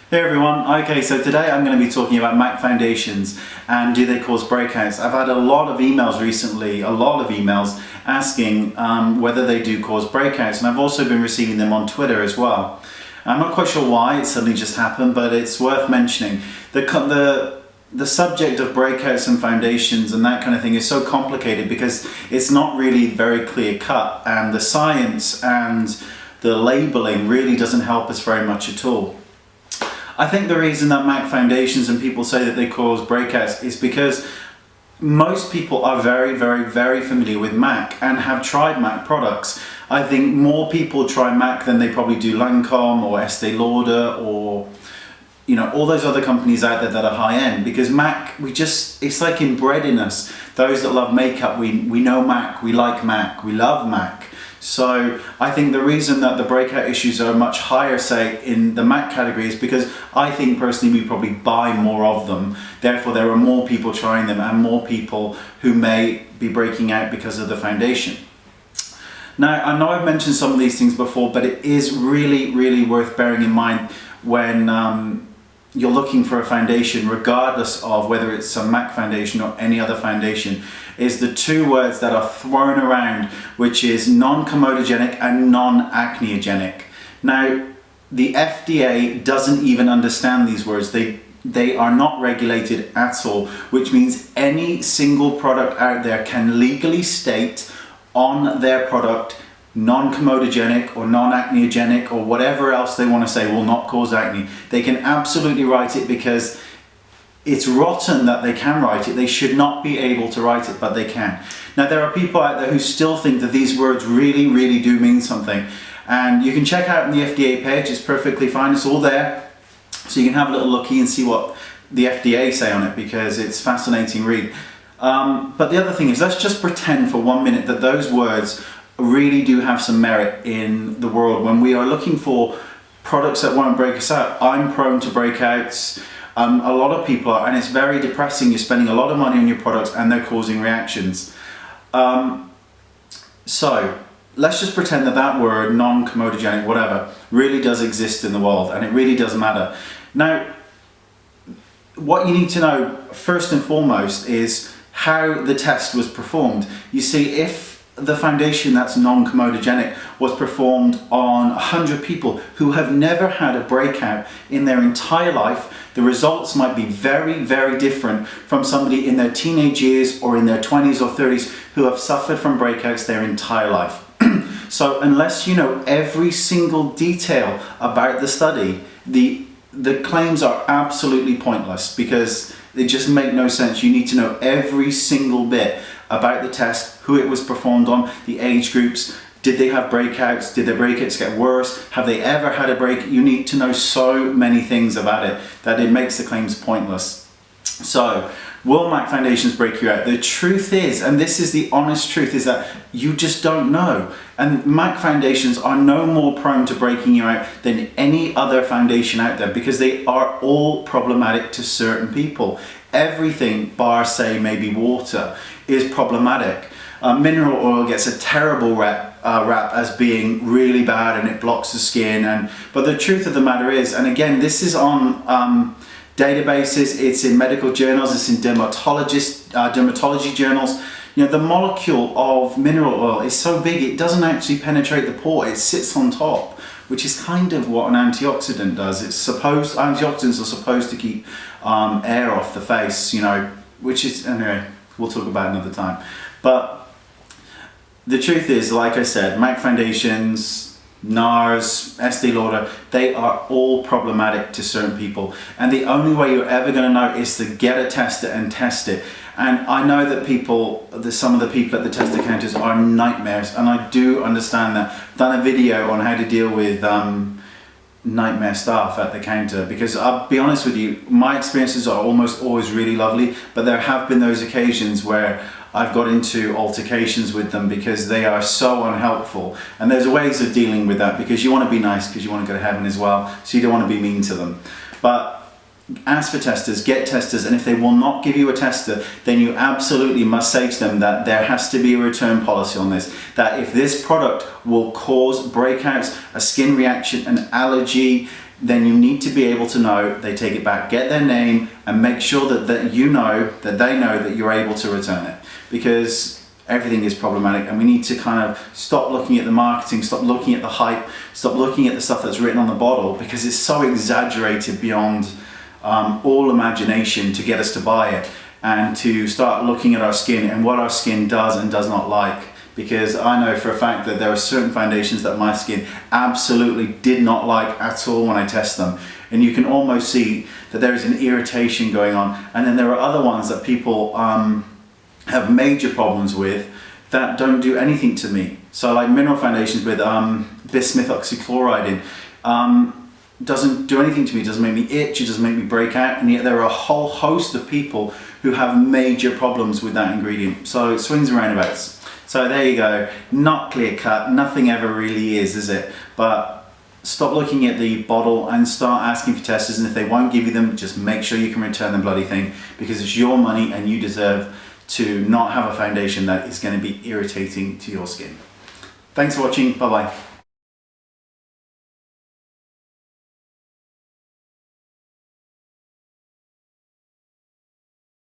Hey everyone, okay, so today I'm going to be talking about MAC foundations and do they cause breakouts. I've had a lot of emails recently, asking whether they do cause breakouts, and I've also been receiving them on Twitter as well. I'm not quite sure why it suddenly just happened, but it's worth mentioning. The subject of breakouts and foundations and that kind of thing is so complicated because it's not really very clear cut, and the science and the labeling really doesn't help us very much at all. I think the reason that MAC foundations and people say that they cause breakouts is because most people are very familiar with MAC and have tried MAC products. I think more people try MAC than they probably do Lancome or Estee Lauder or all those other companies out there that are high-end, because MAC, it's like inbred in us. Those that love makeup, we know MAC, we like MAC, we love MAC. So I think the reason that the breakout issues are much higher, say, in the MAC category is because I think personally we probably buy more of them. Therefore, there are more people trying them and more people who may be breaking out because of the foundation. Now, I know I've mentioned some of these things before, but it is really worth bearing in mind when you're looking for a foundation, regardless of whether it's a MAC foundation or any other foundation, is the two words that are thrown around, which is non-comedogenic and non-acneogenic. Now, the FDA doesn't even understand these words. They are not regulated at all, which means any single product out there can legally state on their product non-comedogenic or non-acneogenic or whatever else they want to say will not cause acne. They can absolutely write it because it's rotten that they can write it. They should not be able to write it, but they can. Now, there are people out there who still think that these words really do mean something, and you can check out on the FDA page. It's perfectly fine, it's all there, so you can have a little looky and see what the FDA say on it, because it's fascinating read. But the other thing is, let's just pretend for 1 minute that those words really do have some merit in the world. When we are looking for products that won't break us out, I'm prone to breakouts. A lot of people are, and it's very depressing. You're spending a lot of money on your products and they're causing reactions. So let's just pretend that that word, non-comedogenic, whatever, really does exist in the world, and it really does matter. Now, what you need to know first and foremost is how the test was performed. You see, if the foundation that's non-comedogenic was performed on 100 people who have never had a breakout in their entire life, the results might be very different from somebody in their teenage years or in their 20s or 30s who have suffered from breakouts their entire life. So unless you know every single detail about the study, the claims are absolutely pointless, because they just make no sense. You need to know every single bit about the test, who it was performed on, the age groups. Did they have breakouts? Did their breakouts get worse? Have they ever had a break? You need to know so many things about it that it makes the claims pointless. So, will MAC foundations break you out? The truth is, and this is the honest truth, is that you just don't know. And MAC foundations are no more prone to breaking you out than any other foundation out there, because they are all problematic to certain people. Everything, bar say maybe water, is problematic. Mineral oil gets a terrible rap as being really bad, and it blocks the skin. But the truth of the matter is, and again, this is on databases, it's in medical journals, it's in dermatology journals. The molecule of mineral oil is so big it doesn't actually penetrate the pore, it sits on top, which is kind of what an antioxidant does. Antioxidants are supposed to keep air off the face, which is, anyway, we'll talk about it another time. But the truth is, like I said, MAC foundations, NARS, Estee Lauder, they are all problematic to certain people. And the only way you're ever going to know is to get a tester and test it. And I know that some of the people at the tester counters are nightmares, and I do understand that. I've done a video on how to deal with nightmare staff at the counter, because I'll be honest with you, my experiences are almost always really lovely, but there have been those occasions where I've got into altercations with them because they are so unhelpful. And there's ways of dealing with that, because you want to be nice, because you want to go to heaven as well, so you don't want to be mean to them. But ask for testers, get testers, and if they will not give you a tester, then you absolutely must say to them that there has to be a return policy on this, that if this product will cause breakouts, a skin reaction, an allergy, then you need to be able to know they take it back, get their name, and make sure that you know, that they know that you're able to return it, because everything is problematic, and we need to kind of stop looking at the marketing, stop looking at the hype, stop looking at the stuff that's written on the bottle, because it's so exaggerated beyond all imagination to get us to buy it, and to start looking at our skin and what our skin does and does not like. Because I know for a fact that there are certain foundations that my skin absolutely did not like at all when I test them, and you can almost see that there is an irritation going on. And then there are other ones that people have major problems with that don't do anything to me. So like mineral foundations with bismuth oxychloride in, doesn't do anything to me, doesn't make me itch, it doesn't make me break out, and yet there are a whole host of people who have major problems with that ingredient. So it swings and roundabouts. So there you go, not clear cut, nothing ever really is it? But stop looking at the bottle and start asking for testers, and if they won't give you them, just make sure you can return the bloody thing, because it's your money and you deserve to not have a foundation that is going to be irritating to your skin. Thanks for watching, bye bye.